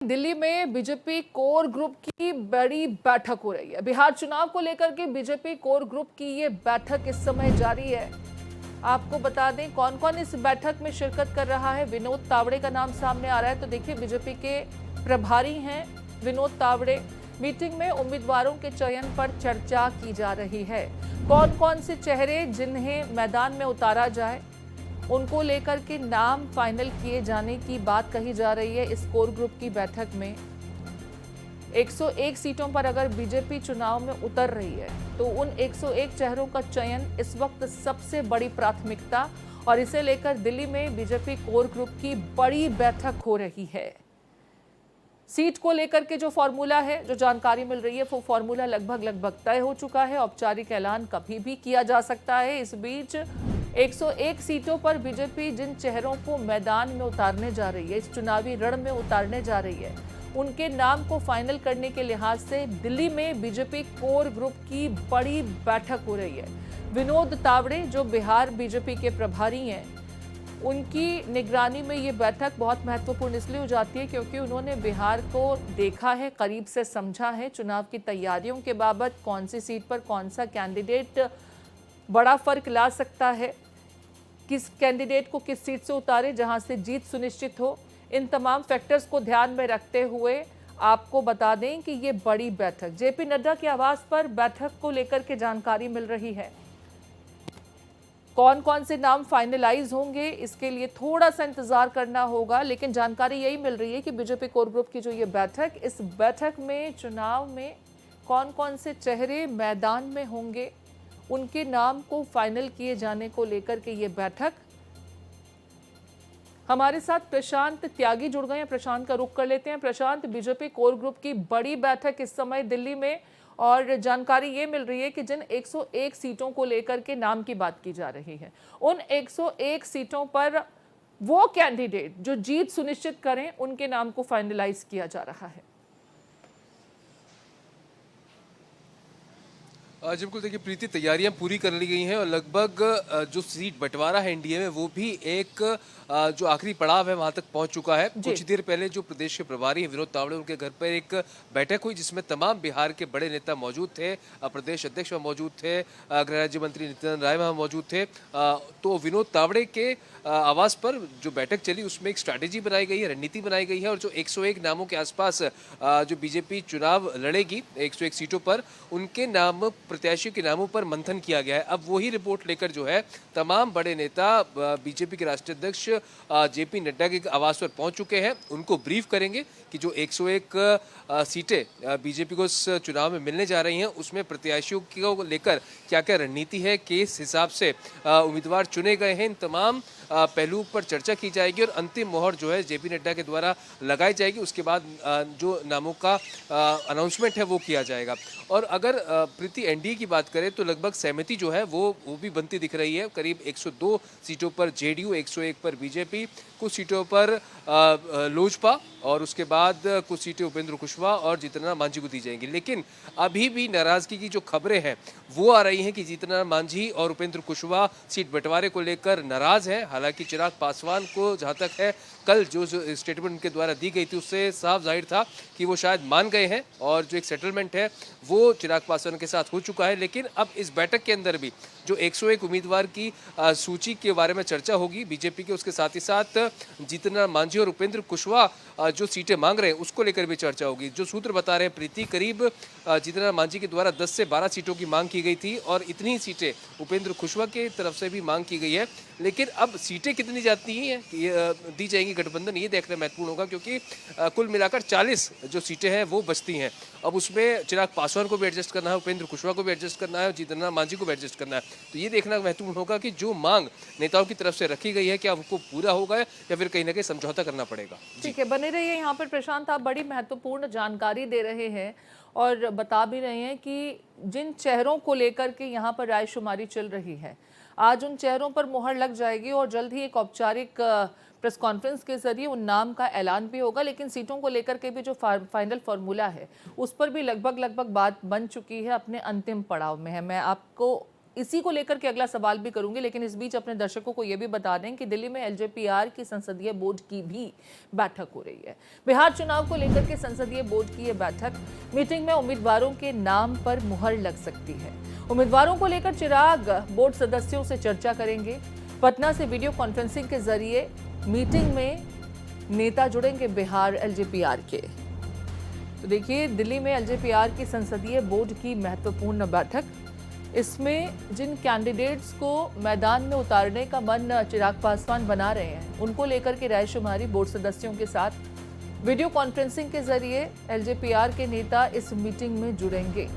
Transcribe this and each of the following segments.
दिल्ली में BJP core group की बड़ी बैठक हो रही है। बिहार चुनाव को लेकर के बीजेपी कोर ग्रुप की ये बैठक इस समय जारी है। आपको बता दें कौन कौन इस बैठक में शिरकत कर रहा है। विनोद तावड़े का नाम सामने आ रहा है। तो देखिए, बीजेपी के प्रभारी हैं विनोद तावड़े। मीटिंग में उम्मीदवारों के चयन पर चर्चा की जा रही है। कौन कौन से चेहरे जिन्हें मैदान में उतारा जाए, उनको लेकर के नाम फाइनल किए जाने की बात कही जा रही है। इस कोर ग्रुप की बैठक में 101 सीटों पर अगर बीजेपी चुनाव में उतर रही है तो उन 101 चेहरों का चयन इस वक्त सबसे बड़ी प्राथमिकता, और इसे लेकर दिल्ली में बीजेपी कोर ग्रुप की बड़ी बैठक हो रही है। सीट को लेकर के जो फॉर्मूला है, जो जानकारी मिल रही है, वो फॉर्मूला लगभग तय हो चुका है। औपचारिक ऐलान कभी भी किया जा सकता है। इस बीच 101 सीटों पर बीजेपी जिन चेहरों को मैदान में उतारने जा रही है, इस चुनावी रण में उतारने जा रही है, उनके नाम को फाइनल करने के लिहाज से दिल्ली में बीजेपी कोर ग्रुप की बड़ी बैठक हो रही है। विनोद तावड़े जो बिहार बीजेपी के प्रभारी हैं, उनकी निगरानी में ये बैठक बहुत महत्वपूर्ण इसलिए हो जाती है क्योंकि उन्होंने बिहार को देखा है, करीब से समझा है। चुनाव की तैयारियों के बाबत कौन सी सीट पर कौन सा कैंडिडेट बड़ा फर्क ला सकता है, किस कैंडिडेट को किस सीट से उतारे जहां से जीत सुनिश्चित हो, इन तमाम फैक्टर्स को ध्यान में रखते हुए आपको बता दें कि ये बड़ी बैठक जेपी नड्डा के आवास पर बैठक को लेकर के जानकारी मिल रही है। कौन कौन से नाम फाइनलाइज होंगे इसके लिए थोड़ा सा इंतजार करना होगा, लेकिन जानकारी यही मिल रही है कि बीजेपी कोर ग्रुप की जो ये बैठक, इस बैठक में चुनाव में कौन कौन से चेहरे मैदान में होंगे, उनके नाम को फाइनल किए जाने को लेकर के ये बैठक। हमारे साथ प्रशांत त्यागी जुड़ गए हैं। प्रशांत का रुख कर लेते हैं। प्रशांत, बीजेपी कोर ग्रुप की बड़ी बैठक इस समय दिल्ली में, और जानकारी ये मिल रही है कि जिन 101 सीटों को लेकर के नाम की बात की जा रही है, उन 101 सीटों पर वो कैंडिडेट जो जीत सुनिश्चित करें, उनके नाम को फाइनलाइज किया जा रहा है। जी बिल्कुल, देखिए प्रीति, तैयारियां पूरी कर ली गई हैं और लगभग जो सीट बंटवारा है एनडीए में वो भी एक जो आखिरी पड़ाव है वहां तक पहुंच चुका है। कुछ देर पहले जो प्रदेश के प्रभारी हैं विनोद तावड़े, उनके घर पर एक बैठक हुई जिसमें तमाम बिहार के बड़े नेता मौजूद थे। प्रदेश अध्यक्ष वहाँ मौजूद थे, गृह राज्य मंत्री नित्यानंद राय वहाँ मौजूद थे। तो विनोद तावड़े के आवास पर जो बैठक चली उसमें एक स्ट्रैटेजी बनाई गई है, रणनीति बनाई गई है, और जो 101 नामों के आसपास जो बीजेपी चुनाव लड़ेगी 101 सीटों पर, उनके नाम, प्रत्याशियों के नामों पर मंथन किया गया है। अब वही रिपोर्ट लेकर जो है तमाम बड़े नेता बीजेपी के राष्ट्रीय अध्यक्ष जेपी नड्डा के आवास पर पहुंच चुके हैं। उनको ब्रीफ करेंगे कि जो 101 सीटें बीजेपी को इस चुनाव में मिलने जा रही हैं उसमें प्रत्याशियों को लेकर क्या क्या रणनीति है, किस हिसाब से उम्मीदवार चुने गए हैं, इन तमाम पहलुओं पर चर्चा की जाएगी और अंतिम मोहर जो है जेपी नड्डा के द्वारा लगाई जाएगी। उसके बाद जो नामों का अनाउंसमेंट है वो किया जाएगा। और अगर प्रीति एनडीए की बात करें तो लगभग सहमति जो है वो भी बनती दिख रही है। करीब 102 सीटों पर जेडीयू, 101 पर बीजेपी, कुछ सीटों पर लोजपा, और उसके बाद कुछ सीटें उपेंद्र कुशवाहा और जीतन राम मांझी को दी जाएंगी। लेकिन अभी भी नाराजगी की जो खबरें हैं वो आ रही हैं कि जीतन राम मांझी और उपेंद्र कुशवाहा सीट बंटवारे को लेकर नाराज हैं। हालांकि चिराग पासवान को जहां तक है, कल जो स्टेटमेंट उनके द्वारा दी गई थी उससे साफ जाहिर था कि वो शायद मान गए हैं और जो एक सेटलमेंट है वो चिराग पासवान के साथ हो चुका है। लेकिन अब इस बैठक के अंदर भी जो 101 उम्मीदवार की सूची के बारे में चर्चा होगी बीजेपी के, उसके साथ ही साथ जीतन राम मांझी और उपेंद्र कुशवाहा जो सीटें मांग रहे हैं उसको लेकर भी चर्चा होगी। जो सूत्र बता रहे हैं प्रीति, करीब जीतन राम मांझी के द्वारा 10 से 12 सीटों की मांग की गई थी और इतनी ही सीटें उपेंद्र कुशवाहा की तरफ से भी मांग की गई है। लेकिन अब सीटें कितनी जाती हैं दी जाएंगी गठबंधन, ये देखना महत्वपूर्ण होगा, क्योंकि कुल मिलाकर 40 जो सीटें हैं वो बचती हैं। अब उसमें चिराग पासवान को भी एडजस्ट करना है, उपेंद्र कुशवाहा को भी एडजस्ट करना है और जीतन राम मांझी को भी एडजस्ट करना है। तो ये देखना महत्वपूर्ण होगा कि जो मांग नेताओं की तरफ से रखी गई है क्या उनको पूरा होगा या फिर कहीं ना कहीं समझौता करना पड़ेगा। ठीक है, बने रहिए यहाँ पर प्रशांत। आप बड़ी महत्वपूर्ण जानकारी दे रहे हैं और बता भी रहे हैं कि जिन चेहरों को लेकर के यहाँ पर रायशुमारी चल रही है, आज उन चेहरों पर मुहर लग जाएगी और जल्द ही एक औपचारिक प्रेस कॉन्फ्रेंस के जरिए उन नाम का ऐलान भी होगा। लेकिन सीटों को लेकर के भी जो फाइनल फार्मूला है उस पर भी लगभग बात बन चुकी है, अपने अंतिम पड़ाव में है। मैं आपको इसी को लेकर के अगला सवाल भी करूंगी, लेकिन इस बीच अपने दर्शकों को यह भी बता दें कि दिल्ली में एलजेपीआर की संसदीय बोर्ड की भी बैठक हो रही है। बिहार चुनाव को लेकर के संसदीय बोर्ड की यह बैठक मीटिंग में उम्मीदवारों के नाम पर मुहर लग सकती है। उम्मीदवारों को लेकर चिराग बोर्ड सदस्यों से चर्चा करेंगे। पटना से वीडियो कॉन्फ्रेंसिंग के जरिए मीटिंग में नेता जुड़ेंगे बिहार एलजेपीआर के। तो देखिए, दिल्ली में एलजेपीआर की संसदीय बोर्ड की महत्वपूर्ण बैठक, इसमें जिन कैंडिडेट्स को मैदान में उतारने का मन चिराग पासवान बना रहे हैं, उनको लेकर के रायशुमारी बोर्ड सदस्यों के साथ वीडियो कॉन्फ्रेंसिंग के जरिए एलजेपीआर के नेता इस मीटिंग में जुड़ेंगे।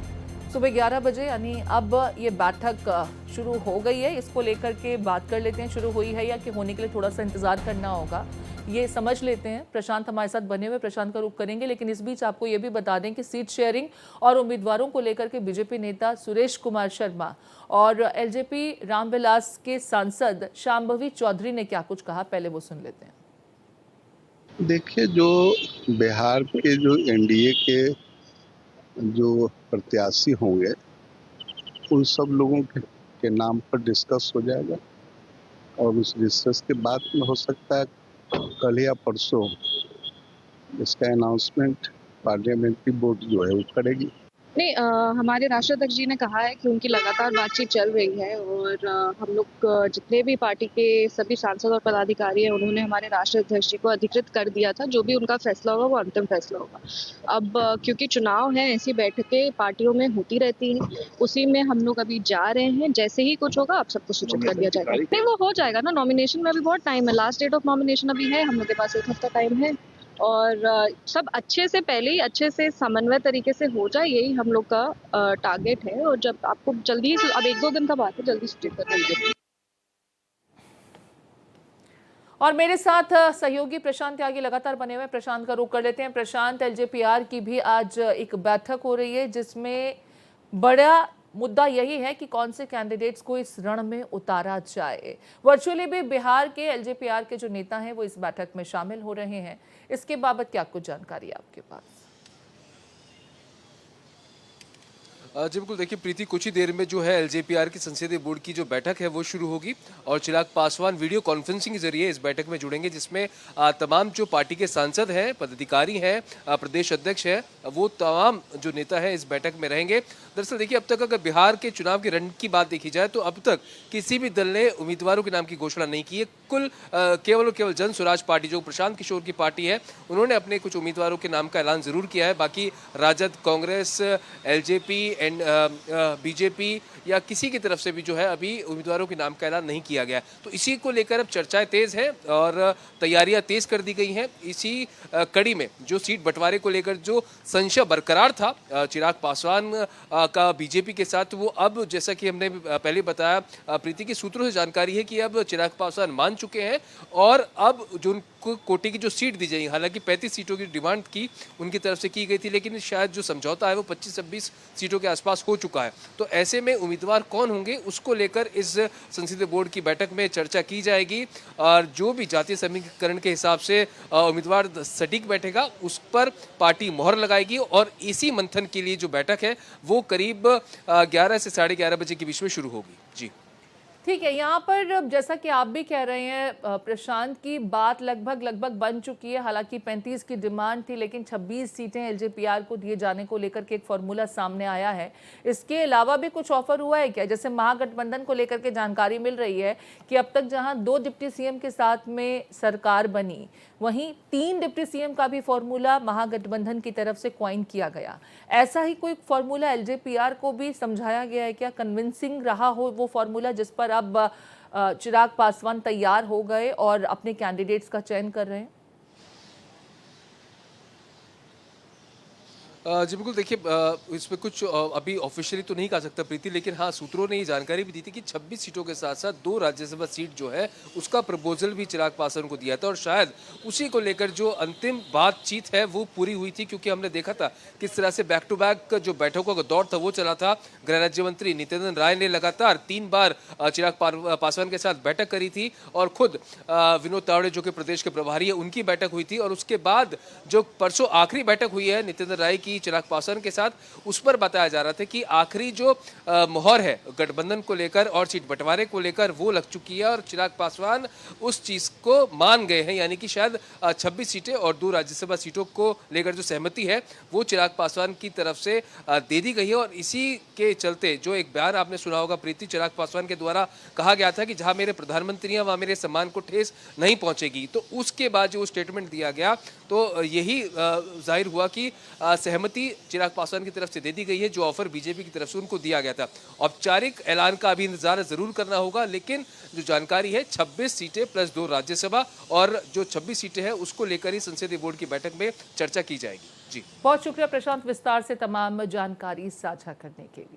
सुबह 11 बजे यानी अब ये बैठक शुरू हो गई है। इसको लेकर के बात कर लेते हैं, शुरू हुई है या कि होने के लिए थोड़ा सा इंतजार करना होगा, ये समझ लेते हैं। प्रशांत हमारे साथ बने हुए, प्रशांत का रुख करेंगे, लेकिन इस बीच आपको ये भी बता दें कि सीट शेयरिंग और उम्मीदवारों को लेकर के बीजेपी नेता सुरेश कुमार शर्मा और एलजेपी रामविलास के सांसद शांभवी चौधरी ने क्या कुछ कहा, पहले वो सुन लेते हैं। देखिए, जो बिहार के जो एनडीए के जो प्रत्याशी होंगे, उन सब लोगों के नाम पर डिस्कस हो जाएगा और उस डिस्कस के बाद में हो सकता है कल या परसों इसका अनाउंसमेंट पार्लियामेंट्री बोर्ड जो है वो करेगी। नहीं, हमारे राष्ट्राध्यक्ष जी ने कहा है कि उनकी लगातार बातचीत चल रही है और हम लोग जितने भी पार्टी के सभी सांसद और पदाधिकारी हैं, उन्होंने हमारे राष्ट्राध्यक्ष जी को अधिकृत कर दिया था। जो भी उनका फैसला होगा वो अंतिम फैसला होगा। अब क्योंकि चुनाव है, ऐसी बैठकें पार्टियों में होती रहती हैं, उसी में हम लोग अभी जा रहे हैं। जैसे ही कुछ होगा आप सबको सूचित कर दिया जाएगा। नहीं, वो हो जाएगा ना, नॉमिनेशन में अभी बहुत टाइम है। लास्ट डेट ऑफ नॉमिनेशन अभी है, हम लोग के पास 1 हफ्ता टाइम है और सब अच्छे से पहले ही अच्छे से समन्वय तरीके से हो जाए, यही हम लोग का टारगेट है। और जब आपको जल्दी, अब 1-2 दिन का बात है, जल्दी सूचित कर दीजिए। और मेरे साथ सहयोगी प्रशांत त्यागी लगातार बने हुए, प्रशांत का रुख कर लेते हैं। प्रशांत, एलजेपीआर की भी आज एक बैठक हो रही है जिसमें बड़ा मुद्दा यही है कि कौन से कैंडिडेट्स को इस रण में उतारा जाए। वर्चुअली भी बिहार के एलजेपीआर के जो नेता हैं वो इस बैठक में शामिल हो रहे हैं। इसके बाबत क्या कुछ जानकारी है आपके पास? जी बिल्कुल, देखिए प्रीति, कुछ ही देर में जो है एलजेपीआर की संसदीय बोर्ड की जो बैठक है वो शुरू होगी और चिराग पासवान वीडियो कॉन्फ्रेंसिंग के जरिए इस बैठक में जुड़ेंगे, जिसमें तमाम जो पार्टी के सांसद हैं, पदाधिकारी हैं, प्रदेश अध्यक्ष हैं, वो तमाम जो नेता है इस बैठक में रहेंगे। दरअसल देखिए, अब तक अगर बिहार के चुनाव के रण की बात देखी जाए तो अब तक किसी भी दल ने उम्मीदवारों के नाम की घोषणा नहीं की है। केवल और केवल जन स्वराज पार्टी, जो प्रशांत किशोर की पार्टी है, उन्होंने अपने कुछ उम्मीदवारों के नाम का ऐलान जरूर किया है। बाकी Rajad, Congress, LJP and BJP या किसी की तरफ से भी जो है अभी उम्मीदवारों के नाम का ऐलान नहीं किया गया। तो इसी को लेकर अब चर्चाएं तेज हैं और तैयारियां तेज कर दी गई हैं। इसी कड़ी में जो सीट बंटवारे को लेकर जो संशय बरकरार था चिराग पासवान का बीजेपी के साथ, वो अब जैसा कि हमने पहले बताया, प्रीति की सूत्रों से जानकारी है कि अब चिराग पासवान मान चुके हैं और अब जो उनको कोटे की जो सीट दी जाएगी, हालांकि 35 सीटों की डिमांड की उनकी तरफ से की गई थी, लेकिन शायद जो समझौता है वो 25-26 सीटों के आसपास हो चुका है। तो ऐसे में उम्मीदवार कौन होंगे उसको लेकर इस संसदीय बोर्ड की बैठक में चर्चा की जाएगी और जो भी जातीय समीकरण के हिसाब से उम्मीदवार सटीक बैठेगा उस पर पार्टी मोहर लगाएगी और इसी मंथन के लिए जो बैठक है वो करीब 11 से 11:30 बजे के बीच में शुरू होगी। जी ठीक है, यहाँ पर जैसा कि आप भी कह रहे हैं प्रशांत, की बात लगभग बन चुकी है। हालांकि 35 की डिमांड थी, लेकिन 26 सीटें एलजेपीआर को दिए जाने को लेकर के एक फॉर्मूला सामने आया है। इसके अलावा भी कुछ ऑफर हुआ है क्या? जैसे महागठबंधन को लेकर के जानकारी मिल रही है कि अब तक जहां 2 डिप्टी सीएम के साथ में सरकार बनी, वहीं 3 डिप्टी सीएम का भी फॉर्मूला महागठबंधन की तरफ से क्वाइन किया गया। ऐसा ही कोई फॉर्मूला एलजेपीआर को भी समझाया गया है क्या? कन्विंसिंग रहा हो वो फॉर्मूला जिस पर अब चिराग पासवान तैयार हो गए और अपने कैंडिडेट्स का चयन कर रहे हैं? जी बिल्कुल, देखिए इसमें कुछ अभी ऑफिशियली तो नहीं कह सकता प्रीति, लेकिन हाँ सूत्रों ने ये जानकारी भी दी थी कि 26 सीटों के साथ साथ 2 राज्यसभा सीट जो है उसका प्रपोजल भी चिराग पासवान को दिया था और शायद उसी को लेकर जो अंतिम बातचीत है वो पूरी हुई थी, क्योंकि हमने देखा था किस तरह से बैक टू बैक जो बैठकों का दौर था वो चला था। गृह राज्य मंत्री नित्यानंद राय ने लगातार 3 बार चिराग पासवान के साथ बैठक करी थी और खुद विनोद तावड़े जो कि प्रदेश के प्रभारी है उनकी बैठक हुई थी और उसके बाद जो परसों आखिरी बैठक हुई है नित्यानंद राय की की चिराग पासवान के साथ, उस पर बताया जा रहा था कि आखिरी जो मोहर है गठबंधन को लेकर और सीट बंटवारे को लेकर वो लग चुकी है और चिराग पासवान उस चीज को मान गए हैं, यानी कि शायद 26 सीटें और 2 राज्यसभा सीटों को लेकर जो सहमति है वो चिराग पासवान की तरफ से दे दी गई है। और इसी के चलते जो एक बयान आपने सुना होगा प्रीति चिराग पासवान के द्वारा कहा गया था कि जहां मेरे प्रधानमंत्री हैं वहां मेरे सम्मान को ठेस नहीं पहुंचेगी, तो उसके बाद जो स्टेटमेंट दिया गया तो यही जाहिर हुआ कि सहमति चिराग पासवान की तरफ से दे दी गई है, जो ऑफर बीजेपी की तरफ से उनको दिया गया था। औपचारिक ऐलान का अभी इंतजार जरूर करना होगा, लेकिन जो जानकारी है 26 सीटें प्लस 2 राज्यसभा और जो 26 सीटें हैं उसको लेकर ही संसदीय बोर्ड की बैठक में चर्चा की जाएगी। जी बहुत शुक्रिया प्रशांत विस्तार से तमाम जानकारी साझा करने के लिए।